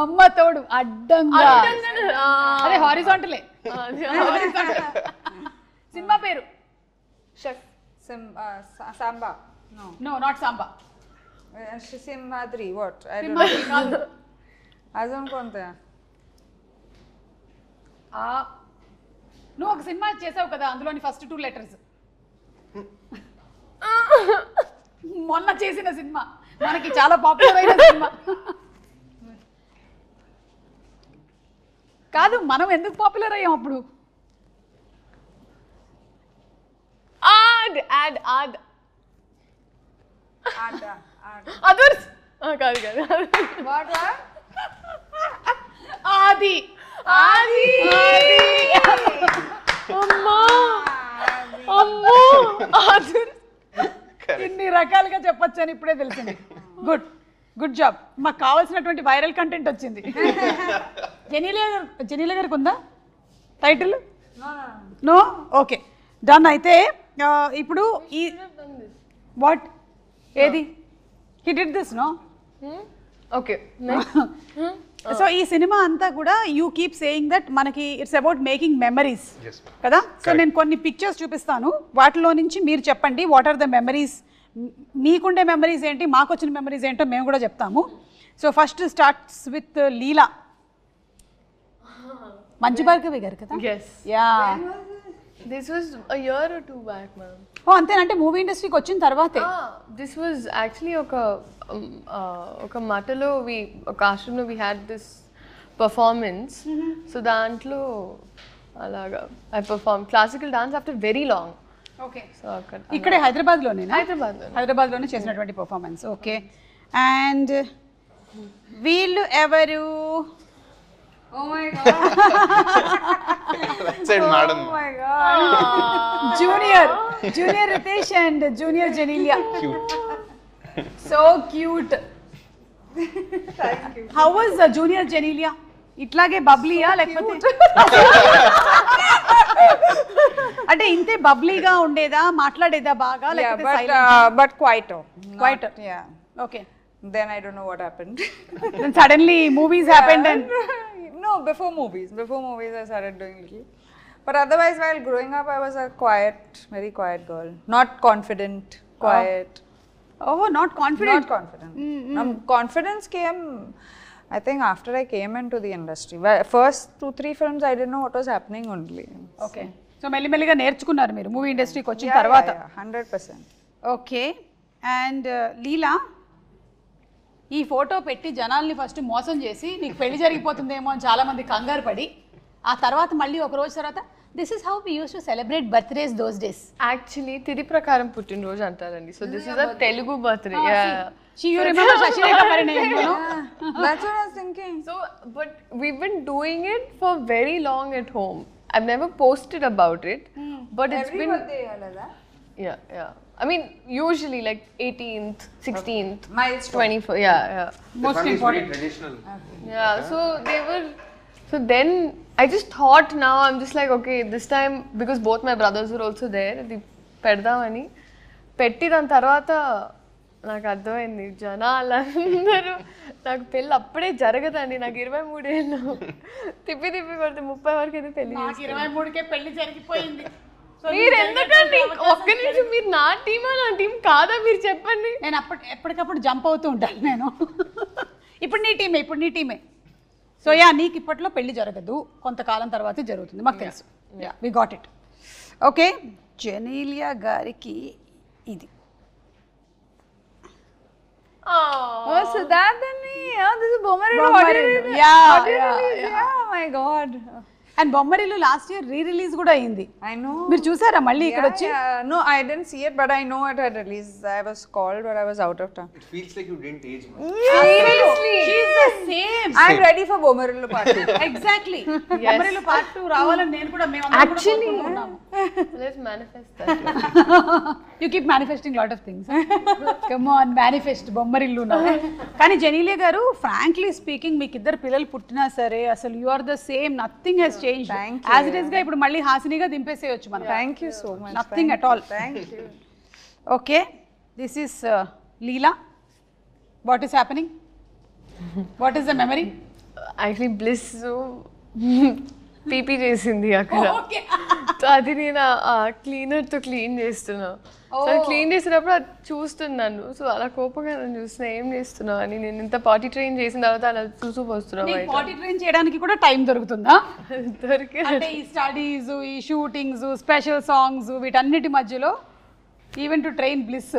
అమ్మ తోడు అడ్డంగా. అదే హారిజాంటలే. సినిమా పేరు? Samba. No, not Samba. Simhadri. What? I don't Simhadri కాదు. know. Azam konta? నువ్వు ఒక సినిమా చేసావు కదా, అందులోని ఫస్ట్ 2 letters. మొన్న చేసిన సినిమా, మనకి చాలా పాపులర్ అయిన సినిమా కాదు. మనం ఎందుకు పాపులర్ అయ్యాం అప్పుడు? Ad. Ada. అదర్స్. కాదు. What? ఆది. అమ్మా. అదర్స్. ఇన్ని రకాలుగా చెప్పొచ్చు అని ఇప్పుడే తెలిసింది. Good job. మాకు కావాల్సినటువంటి వైరల్ కంటెంట్ వచ్చింది. జెనీలియా గారికి ఉందా టైటిల్? నో. ఓకే, డన్ అయితే ఇప్పుడు ఈ వాట్ ఏది he did this no okay so ఈ సినిమా అంతా కూడా యూ కీప్ సేయింగ్ దట్ మనకి ఇట్స్ అబౌట్ మేకింగ్ మెమరీస్ కదా. సో నేను కొన్ని పిక్చర్స్ చూపిస్తాను, వాటిలో నుంచి మీరు చెప్పండి వాట్ ఆర్ ద మెమరీస్, మీకుండే మెమరీస్ ఏంటి, మాకు వచ్చిన మెమరీస్ ఏంటో మేము కూడా చెప్తాము. So first starts with Leela. Manchu Bhargavi గారు కదా. yes yeah this was a year or two back ma'am. ఓ అంతేనంటే మూవీ ఇండస్ట్రీకి వచ్చిన తర్వాతే. This was actually ఒక మాటలో ఒక ఆశ్రమంలో we had this performance. So దాంట్లో అలాగా I performed classical dance after very long. Okay so అక్కడ ఇక్కడే హైదరాబాద్లోనేనా? హైదరాబాద్లో హైదరాబాద్లోనే చేసినటువంటి పర్ఫార్మెన్స్. ఓకే. అండ్ వీళ్ళు ఎవరు? Oh my god. That side madam. Oh my god. Junior Riteish and junior Genelia. Cute. So cute. How was junior Genelia? ఇట్లాగే బబ్లీయా లేకపోతే అంటే ఇంతే బబ్లీగా ఉండేదా, మాట్లాడేదా బాగా Yeah, లేకపోతే but quieter. Quieter. Yeah. Okay. Then I don't know what happened. Then suddenly movies happened and No, before movies I started doing little. But otherwise, while growing up, I was a quiet, very quiet girl. Not confident, quiet. oh not confident. Not confident. Confidence came, I think, after I came into the industry. First 2-3 films, I didn't know what was happening only. Okay. So మెల్లిమెల్లిగా నేర్చుకున్నారు మీరు movie ఇండస్ట్రీకి వచ్చిన తర్వాత. 100%. Okay. And లీలా, ఈ photo పెట్టి జనాల్ని first మోసం చేసి నీకు పెళ్లి జరిగిపోతుందేమో అని చాలామంది కంగారు పడి, ఆ తర్వాత మళ్ళీ ఒక రోజు తర్వాత this is how we use to celebrate birthdays those days. Actually తిది ప్రకారం పుట్టినరోజు అంటారండి. So this is a Telugu birthday. You remember Sasirekha Parinayam? That's what I was thinking. So, but we've been doing it for very long at home. I've never posted about it, but it's Every been birthday, Alada. yeah. I mean, usually like 18th, 16th, Milestone. 24th. Yeah. Most important. Traditional. Yeah. So they were. So then I just thought now I'm just like okay this time because both my brothers were also there. అది పెడదామని పెట్టి దాని తర్వాత నాకు అర్థమైంది జనాలందరూ నాకు పెళ్ళి అప్పుడే జరగదండి. నాకు 23 ఏళ్ళు తిప్పి కొడితే 30 వరకు అయితే పెళ్లి. 23కే పెళ్లి జరిగిపోయింది. మీరు ఎందుకండి ఒక్క నిమిషం, మీరు నా టీం కాదా మీరు చెప్పండి. నేను ఎప్పటికప్పుడు జంప్ అవుతూ ఉంటాను నేను. ఇప్పుడు నీ టీమే. సో యా, నీకు ఇప్పట్లో పెళ్లి జరగదు, కొంతకాలం తర్వాత జరుగుతుంది, మాకు తెలుసు. Yeah, we got it. Okay. Genelia గారికి ఇది. Oh, so that then this is Bommarillu. Yeah. Oh my god. And Bommarillu last year release కూడా అయింది. I know. మీరు చూసారా మళ్ళీ ఇక్కడ వచ్చి? No, I didn't see it, but I know it had released. I was called, but I was out of town. It feels like you didn't age much. Seriously. She's the same. I'm ready for Bommarillu part 2. Exactly. Bommarillu part 2 రావాలని నేను కూడా Actually, let's manifest that. You keep manifesting lot of things. Come on, manifest Bommarillu నా. కానీ జెనీలియా గారు, frankly speaking, మీకు ఇద్దరు పిల్లలు పుట్టినా సరే అసలు you are the same. Nothing has changed. As it is గా ఇప్పుడు మళ్ళీ హాసినిగా దింపేసేయొచ్చు మనం. Thank you so much. Nothing at all. Thank you. Okay, this is Leela. What is happening? What is the memory? Actually, Bliss PP చేసింది అక్కడ. Okay. So అది నేను క్లీనర్తో clean చేస్తున్నా. So clean చేసినప్పుడు అది చూస్తున్నాను. సో అలా కోపంగా నన్ను చూస్తున్నా, ఏం చేస్తున్నావు అని. నేను ఇంత పార్టీ ట్రైన్ చేసిన తర్వాత అలా చూస్తూ వస్తున్నావు. పార్టీ ట్రైన్ చేయడానికి కూడా టైం దొరుకుతుందా? దొరికి అంటే ఈ స్టడీస్, ఈ షూటింగ్స్, స్పెషల్ సాంగ్స్, వీటన్నిటి మధ్యలో ఈవెన్ టు ట్రైన్ బ్లిస్,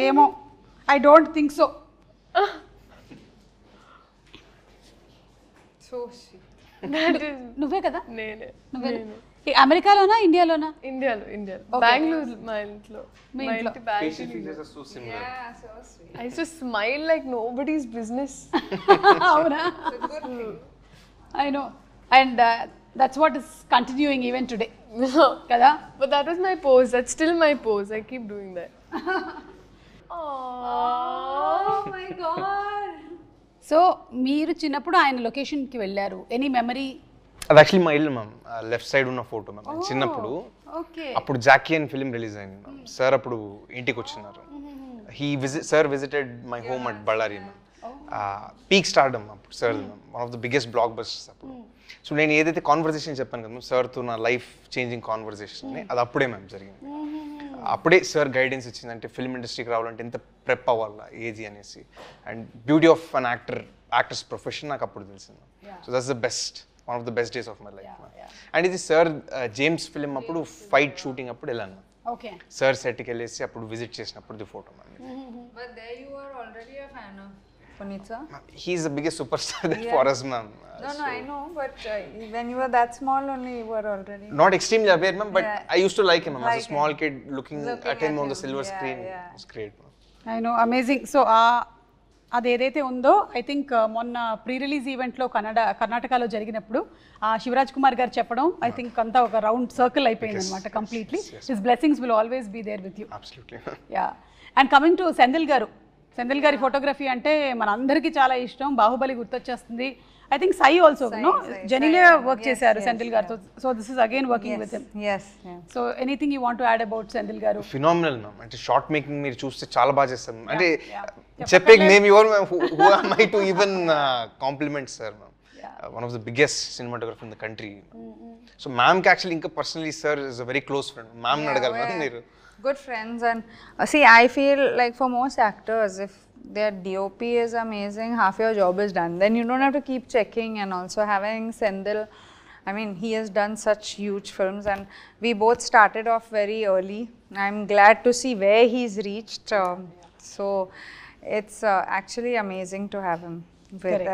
ఏమో I don't think so. So sweet. నువ్వే కదా? నేనే. అమెరికాలోనా ఇండియాలోనా? ఇండియాలో బెంగళూరు. మా ఇంట్లో Facial features are so similar. Yeah, so sweet. I used to smile like nobody's business. అవునా? I know. And that's what is continuing even today కదా? But that was my pose. That's still my pose. I keep doing that. Oh my god. So మీరు చిన్నప్పుడు ఆయన లొకేషన్కి వెళ్ళారు. Any memory? అది actually మా ఇల్లు మ్యామ్, లెఫ్ట్ సైడ్ ఉన్న ఫోటో మ్యామ్. చిన్నప్పుడు ఓకే. అప్పుడు జాకీ అని ఫిలిం రిలీజ్ అయింది మ్యామ్. సార్ అప్పుడు ఇంటికి వచ్చినారు. Sir visited my home at Ballari ma'am. Peak stardom అప్పుడు sir ma'am, one of the biggest blockbusters అప్పుడు. సో నేను ఏదైతే కాన్వర్జేషన్ చెప్పాను కదా మ్యామ్, సార్తో నా లైఫ్ చేంజింగ్ కాన్వర్జేషన్, అది అప్పుడే మ్యామ్ జరిగింది. అప్పుడే సార్ గైడెన్స్ ఇచ్చింది, అంటే ఫిల్మ్ ఇండస్ట్రీకి రావాలంటే ఎంత ప్రెప్ అవ్వాలా ఏది అనేసి, and beauty of an actors profession నాకు అప్పుడు తెలిసింది. So that's the best, one of the best days of my life. And ఇది సార్ జేమ్స్ ఫిలిం అప్పుడు ఫైట్ షూటింగ్ అప్పుడు వెళ్ళాను. ఓకే. సార్ సెట్కి వెళ్ళేసి అప్పుడు విజిట్ చేసినప్పుడు the photo ma'am. But there you are already a fan of Puneet sir. He is the biggest superstar there for us, ma'am. No, I know, but when you were that small only, you were already. Not extremely aware, ma'am, but Yeah. I used to like him, ma'am. As Like a small kid, looking Looking at him at on the him. silver Yeah, screen, yeah. it was great, ma'am. I know, amazing. So అది ఏదైతే ఉందో, I think మొన్న pre release ఈవెంట్లో కర్ణాటకలో జరిగినప్పుడు శివరాజ్ కుమార్ గారు చెప్పడం, I think అంతా ఒక రౌండ్ సర్కిల్ అయిపోయింది అనమాట completely. His blessings will always be there with you. Absolutely. Yeah. And coming to Senthil గారు, సెంధిల్ గారి ఫోటోగ్రఫీ అంటే మన అందరికీ చాలా ఇష్టం. బాహుబలి గుర్తొచ్చేస్తుంది. I think Sye also no Genelia work చేశారు సెంధిల్ గారితో. So this is again working with him. Yes. So anything you want to add about Senthil గారు? Phenomenal, ma'am. అంటే షార్ట్ మేకింగ్ మీరు చూస్తే చాలా బాగా చేస్తాం. అంటే చెప్పే name your who am I to even compliment sir, ma'am. One of the biggest cinematographer in the country. So ma'am ki actually inka personally sir is a very close friend. Ma'am nadagal ma'am మీరు. Good friends, and see, I feel like for most actors, if their DOP is amazing, half your job is done. Then you don't have to keep checking. And also having Sendil, I mean, he has done such huge films, and we both started off very early. I'm glad to see where he's reached. So it's actually amazing to have him with,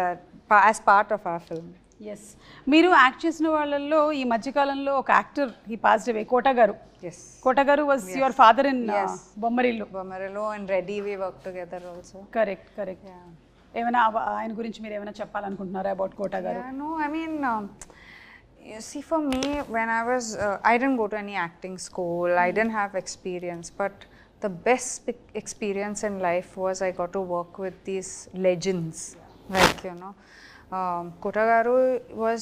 as part of our film. Yes. మీరు act చేసిన వాళ్ళల్లో ఈ మధ్యకాలంలో ఒక actor he passed away, Kota గారు. Yes. Kota గారు was your father in Bommarillu. Bomarillo and Reddy, we worked together also. Correct, correct. ఏమైనా ఆయన గురించి మీరు ఏమైనా చెప్పాలనుకుంటున్నారా అబౌట్ కోట గారు? Yeah, no, I mean, you see, for me, when I was, I didn't go to any acting school, I didn't have experience, but the best experience in life was I got to work with these legends, like, you know, Kota garu was,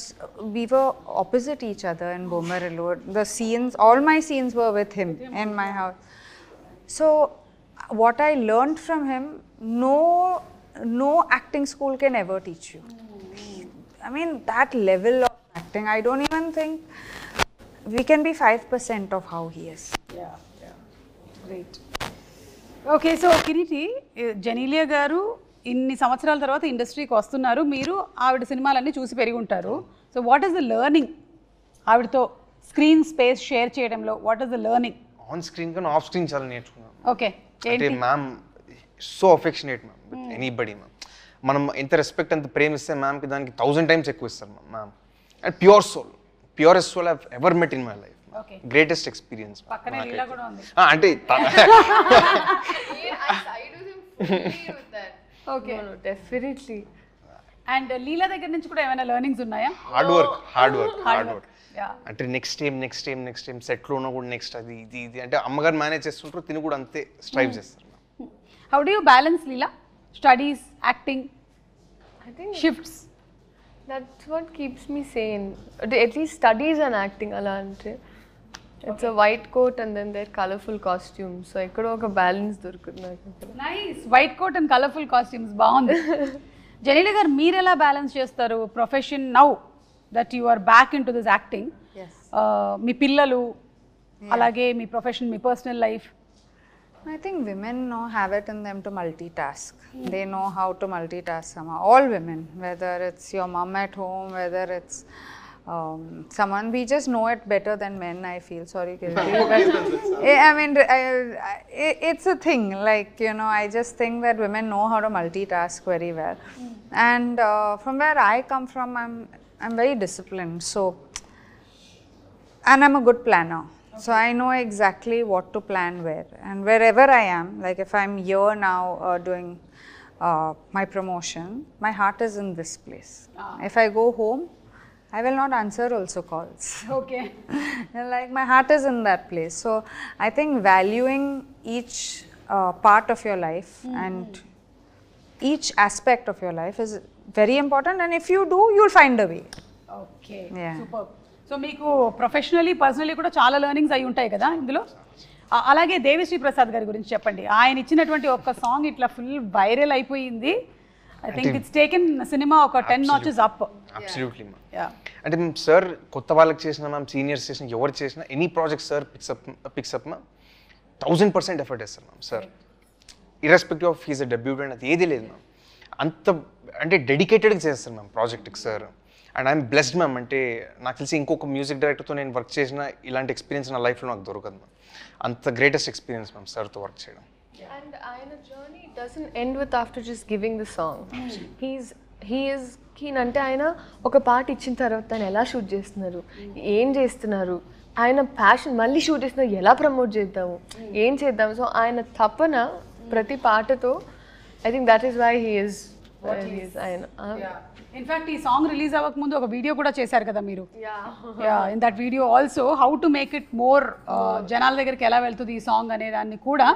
we were opposite each other in Bomarillo. The scenes, all my scenes were with him in my house. So what I learned from him, no acting school can ever teach you. I mean, that level of acting, I don't even think we can be 5% of how he is. Great. Okay. So Kireeti, Genelia గారు ఇన్ని సంవత్సరాల తర్వాత ఇండస్ట్రీకి వస్తున్నారు. మీరు ఆవిడ సినిమాలన్నీ చూసి పెరిగి ఉంటారు. So what is the learning ఆవిడతో స్క్రీన్ స్పేస్ షేర్ చేయడంలో? What is the learning? On screen కన్నా ఆఫ్ స్క్రీన్ చాలా నేర్చుకున్నాను. ఓకే. అంటే ma'am so affectionate ma'am with anybody ma'am. మనం ఎంత రెస్పెక్ట్ ఎంత ప్రేమ ఇస్తే మ్యామ్కి దానికి 1000 times ఎక్కువ ఇస్తారు ma'am. And pure soul, purest soul I ever met in my life. Greatest experience. పక్కనే లీలా కూడా ఉంది. అంటే ఓకే. డెఫినెట్లీ. అండ్ లీలా దగ్గర నుంచి కూడా ఏమైనా లెర్నింగ్స్ ఉన్నాయా? Hard work. అంటే నెక్స్ట్ టైం సెట్లో ఉన్న కూడా నెక్స్ట్ అది ఇది అంటే అమ్మగారు మేనేజ్ చేస్తుంటారు, తిని కూడా అంతే స్ట్రైవ్ చేస్తారు. How do you balance Leela studies, acting, I think shifts? that's what keeps me sane. At least studies and acting ala ante. It's a white coat and then they're colorful costumes. So ikkada oka balance dorukundi naku. Nice. White coat and colourful costumes బాగుంది. జెనీలియా గారు, మీరు ఎలా balance చేస్తారు profession now that you are back in to this acting? మీ పిల్లలు, అలాగే మీ profession, మీ personal life? I think women have it in them to multitask. They know how to multitask somehow. All women, whether it's your mom at home, whether it's someone, we just know it better than men, I feel. Sorry, Kirti, but I mean, it's a thing. Like, you know, I just think that women know how to multitask very well. And from where I come from, I'm very disciplined. So, and I'm a good planner. So I know exactly what to plan where, and wherever I am, like if I'm here now doing my promotion, my heart is in this place. If I go home, I will not answer also calls. Okay. Like my heart is in that place. So I think valuing each part of your life and each aspect of your life is very important, and if you do, you'll find a way. Okay Yeah. Super. So మీకు professionally personally కూడా చాలా learnings అయి ఉంటాయి కదా ఇందులో. అలాగే దేవిశ్రీ ప్రసాద్ గారి గురించి చెప్పండి. ఆయన ఇచ్చినటువంటి ఒక సాంగ్ ఇట్లా ఫుల్ వైరల్ అయిపోయింది. I think it's taken cinema ఒక 10 notches up. Absolutely ma'am. Yeah అంటే మేము సార్ కొత్త వాళ్ళకి చేసిన మ్యామ్, సీనియర్స్ చేసిన ఎవరు చేసినా any project sir pick up ma'am 1000% effort వేస్తారు ma'am sir. Irrespective of he's a debutant అది ఏది లేదు మ్యామ్. అంత అంటే డెడికేటెడ్గా చేస్తారు మ్యామ్ ప్రాజెక్ట్కి sir. And I'm blessed ma'am. అంటే నాకు తెలిసి ఇంకొక మ్యూజిక్ డైరెక్టర్తో నేను వర్క్ చేసిన ఇలాంటి ఎక్స్పీరియన్స్ నా లైఫ్లో నాకు దొరకదు మ్యామ్. అంత గ్రేటెస్ట్ ఎక్స్పీరియన్స్ మ్యామ్ సార్తో వర్క్ చేయడం. And Ayana journey doesn't end with after just giving the song. He is keen అంటే ఆయన ఒక పాట ఇచ్చిన తర్వాత ఆయన ఎలా షూట్ చేస్తున్నారు, ఏం చేస్తున్నారు, ఆయన ప్యాషన్ మళ్ళీ షూట్ చేస్తున్నారు, ఎలా ప్రమోట్ చేద్దాము, ఏం చేద్దాము. సో ఆయన తపన ప్రతి పాటతో I think that is why he is ఆయన. ఇన్ఫాక్ట్ ఈ సాంగ్ రిలీజ్ అవ్వక ముందు ఒక వీడియో కూడా చేశారు కదా మీరు. In that video also how to make it more జనాల దగ్గరికి ఎలా వెళ్తుంది ఈ సాంగ్ అనే దాన్ని కూడా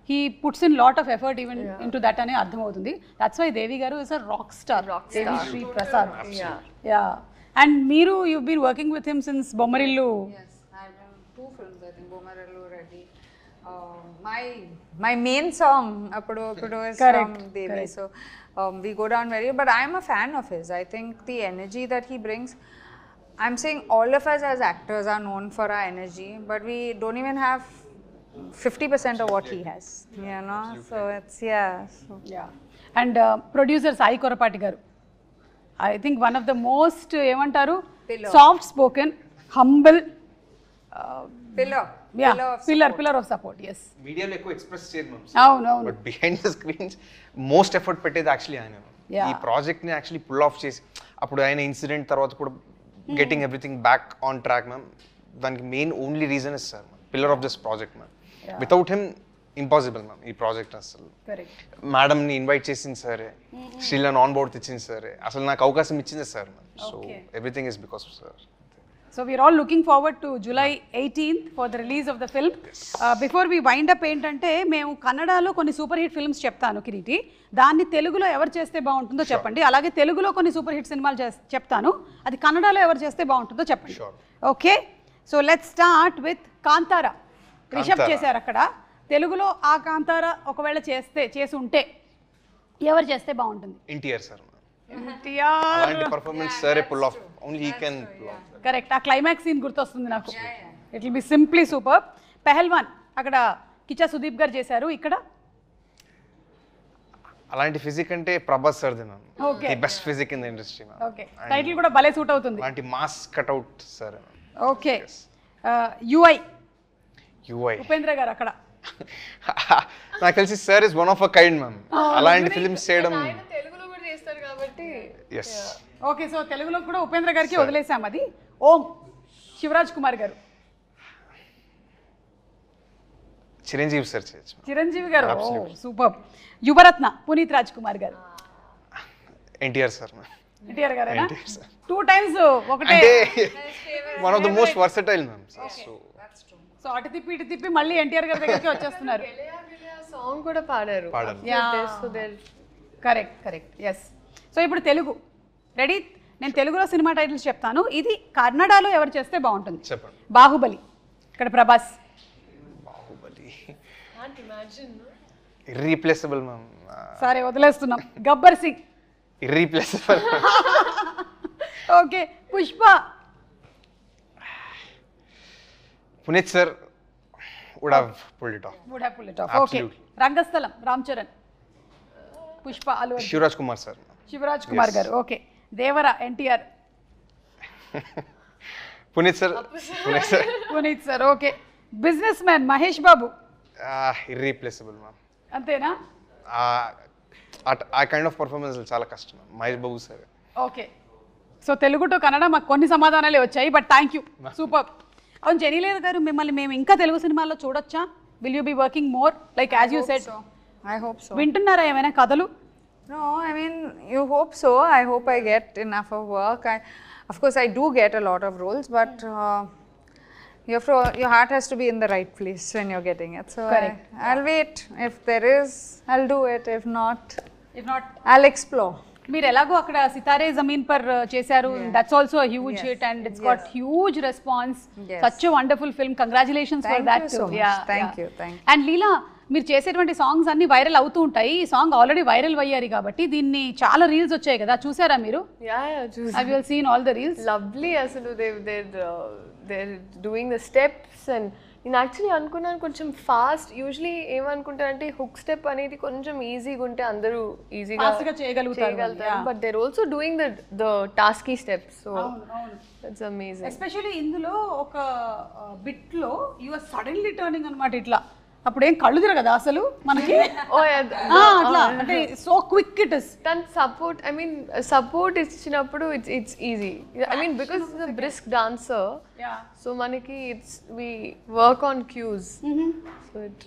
he puts in lot of effort even into that ane ardhamavuthundi. That's why Devi garu is a rock star. Devi Prasad. Yeah. And Meeru, you've been working with him since Bommarillu. Yes, I've done 2 films, I think, Bommarillu, Reddy. My main song appudu is from Devi. So we go down very, but I'm a fan of his. I think the energy that he brings, I'm saying all of us as actors are known for our energy, but we don't even have 50% of what he has, you know. So it's And producer Sai Korapati garu, I think one of the most emantaru soft spoken, humble pillar of support. Yes, మీడియాలో ఎక్కువ express చేయరు ma'am. అవును. But behind the screens most effort పెట్టేది actually ఆయన. ఈ ప్రాజెక్ట్ని actually pull off చేసి అప్పుడు ఆయన ఇన్సిడెంట్ తర్వాత కూడా getting everything back on track ma'am. దానికి main only reason is sir pillar of this project ma'am. Without him impossible ma'am ఈ ప్రాజెక్ట్. అసలు మేడంని ఇన్వైట్ చేసింది సరే, శ్రీలను ఆన్ బోర్డ్ తెచ్చింది సరే, అసలు నాకు అవకాశం ఇచ్చింది sir ma'am. So everything is because of sir. So we're all looking forward to July 18th for the release of the film. Before we wind up ఏంటంటే మేము కన్నడలో కొన్ని సూపర్ హిట్ ఫిల్మ్స్ చెప్తాను కిరీటి, దాన్ని తెలుగులో ఎవరు చేస్తే బాగుంటుందో చెప్పండి. అలాగే తెలుగులో కొన్ని సూపర్ హిట్ సినిమాలు చెప్తాను, అది కన్నడలో ఎవరు చేస్తే బాగుంటుందో చెప్పండి. Okay, so let's start with Kantara. Rishab చేశారు అక్కడ. తెలుగులో ఆ కాంతారా ఒకవేళ చేసి ఉంటే ఎవరు చేస్తే బాగుంటుంది? ఎన్టీఆర్ సార్. ఎన్టీఆర్ అలాంటి పర్ఫార్మెన్స్ సరే pull off, only he can pull off. Correct, ఆ క్లైమాక్స్ సీన్ గుర్తొస్తుంది నాకు. It will be simply super. Pehlwaan అక్కడ కిచ్చా సుదీప్ గారు చేశారు. ఇక్కడ అలాంటి ఫిజిక్ అంటే Prabhas sir the ma'am. The best physique in the industry ma'am. Okay, title కూడా భలే సూట్ అవుతుంది. అలాంటి mass cutout sir. Okay, UI Upendra గారు అక్కడ. నాకు తెలిసి sir is one of a kind ma'am. అలాంటి ఫిల్మ్స్ చేయడం తెలుగులో కూడా చేస్తారు కాబట్టి. ఎస్. ఓకే, సో తెలుగులో కూడా ఉపేంద్ర గారికి వదిలేసాం అది. ఓం శివరాజ్ కుమార్ గారు. చిరంజీవి సార్ చేయొచ్చు. చిరంజీవి గారు సూపర్. యువరత్న పునీత్ రాజ్ కుమార్ గారు. NTR sir ma'am. ఎన్టీఆర్ గారు 2 times ఒకటే. One of the most versatile ma'am. So అటు తిప్పి ఇటు తిప్పి మళ్ళీ ఎన్టీఆర్ గారి దగ్గరికి వచ్చేస్తున్నారు. సాంగ్ కూడా పాడారు. కరెక్ట్. ఎస్. సో ఇప్పుడు తెలుగు రెడీ. నేను తెలుగులో సినిమా టైటిల్స్ చెప్తాను, ఇది కన్నడలో ఎవరు చేస్తే బాగుంటుంది? చెప్పండి. బాహుబలి, ఇక్కడ ప్రభాస్. Baahubali irreplaceable ma'am. సరే వదిలేస్తున్నాం. Gabbar Singh. Irreplaceable. Okay, Pushpa. Puneeth sir would have pulled it off. Okay, Rangasthalam Ram Charan. Pushpa Allu Arjun. Shivaraj Kumar sir. Shivaraj Kumar గారు. Okay, Devara NTR. Puneeth sir. Okay, businessman Mahesh Babu. Irreplaceable ma'am. అంతేనా? ఆ కైండ్ ఆఫ్ పర్ఫార్మెన్స్ చాలా కష్టం Mahesh Babu sir. Okay, so Telugu to Kannada మాకు కొన్ని సమాధానాలే వచ్చాయి, బట్ థ్యాంక్ యూ, సూపర్. అవును, జెనీలేర్ గారు, మిమ్మల్ని మేము ఇంకా తెలుగు సినిమాల్లో చూడొచ్చా? Will you be working more like as you said? I hope so. వింటున్నారా ఏమైనా కథలు? No, I mean, you hope so. I hope I get enough of work. Of course, I do get a lot of roles, but your heart has to be in the right place when you're getting it. So I'll wait. If there is, I'll do it. If not, I'll explore. మీరు ఎలాగో అక్కడ సితారే జమీన్ పర్ చేశారు, that's also huge hit and it's got huge response. Such a wonderful film, congratulations for that. Thank you. And Leela, మీరు చేసేటువంటి songs అన్ని viral అవుతూ ఉంటాయి. ఈ సాంగ్ ఆల్రెడీ వైరల్ అయ్యారు కాబట్టి దీన్ని చాలా రీల్స్ వచ్చాయి కదా, చూసారా మీరు? Have you seen all the reels? Lovely అసలు they're doing the steps and నేను యాక్చువల్లీ అనుకున్నాను కొంచెం ఫాస్ట్. యూజువలీ ఏమనుకుంటానంటే హుక్ స్టెప్ అనేది కొంచెం ఈజీగా ఉంటే అందరూ ఈజీగా చేయగలుగుతారు, but there also doing the tasky steps. So that's amazing. Especially ఇందులో ఒక బిట్ లో యు ఆర్ సడన్లీ టర్నింగ్ అన్నమాట ఇట్లా, అప్పుడు ఏం కళ్ళు తిరగదా అసలు మనకి? అట్లా అంటే సో క్విక్ ఇట్ ఇస్. దాని సపోర్ట్, ఐ మీన్ సపోర్ట్ ఇచ్చినప్పుడు it's easy. I mean because it's a brisk dancer, so మనకి it's we work on cues. So it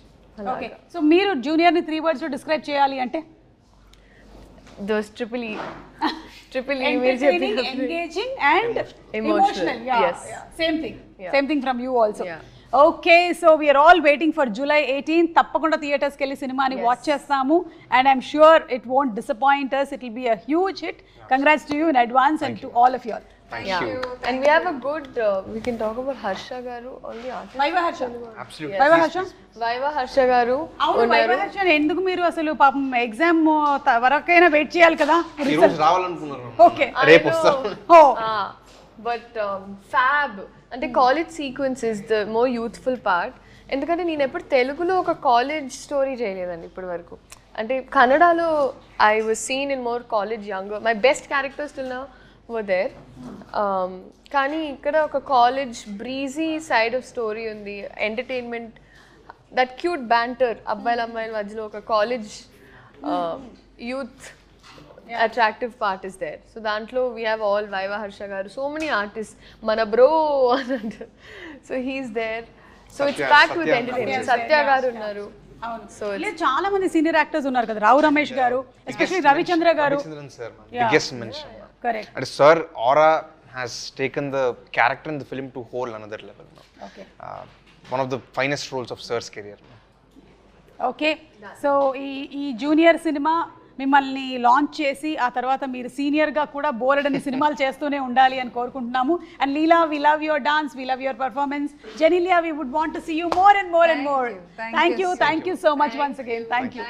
okay. So మీరు జూనియర్ ని 3 words లో డిస్క్రైబ్ చేయాలి అంటే? Those triple E engaging and emotional. Yes, same thing from you also. Okay, so we are all waiting for July 18th. తప్పకుండా theatres కి వెళ్ళి సినిమాని watch చేస్తాము and I'm sure it won't disappoint us. It will be a huge hit. Congrats to you in advance and to all of you all. Thank you. And we have a good we can talk about Harsha garu, all the artists. Vaiva Harsha. Absolutely. Vaiva Harsha. Vaiva Harsha garu అవును, Vaiva Harsha ఎందుకు మీరు అసలు పాపం exam వరకైనా wait చేయాలి కదా? ఈ రోజు రావాలనుకున్నారు, ఓకే, రేపు వస్తారు. బట్ ఫ్యాబ్ అంటే college sequence is the more youthful part. ఎందుకంటే నేను ఎప్పుడు తెలుగులో ఒక కాలేజ్ స్టోరీ చేయలేదండి ఇప్పటి వరకు. అంటే కన్నడలో I was seen in more college younger, my best characters till now were there. కానీ ఇక్కడ ఒక college breezy side of story ఉంది, ఎంటర్టైన్మెంట్, దట్ క్యూట్ బ్యాంటర్ అబ్బాయిల అమ్మాయిల మధ్యలో ఒక college youth attractive part is there. So dantlo we have all Vaiva Harsha garu, so many artists, mana bro so he's there. So it's packed with entertainment. Satya garu unnaru. So చాలా మంది senior actors ఉన్నారు కదా, రావు రమేష్ గారు, especially Ravichandra గారు. Ravichandran sir, biggest mention. Correct. And sir aura has taken the character in the film to whole another level now. Okay. One of the finest roles of sir's career. Okay, so ఈ junior cinema మిమ్మల్ని launch చేసి ఆ తర్వాత మీరు సీనియర్గా కూడా బోలెడని సినిమాలు చేస్తూనే ఉండాలి అని కోరుకుంటున్నాము. And Leela, we love your dance, we love your performance. Genelia, we would want to see you more and more and more. Thank you so much once again. Thank you.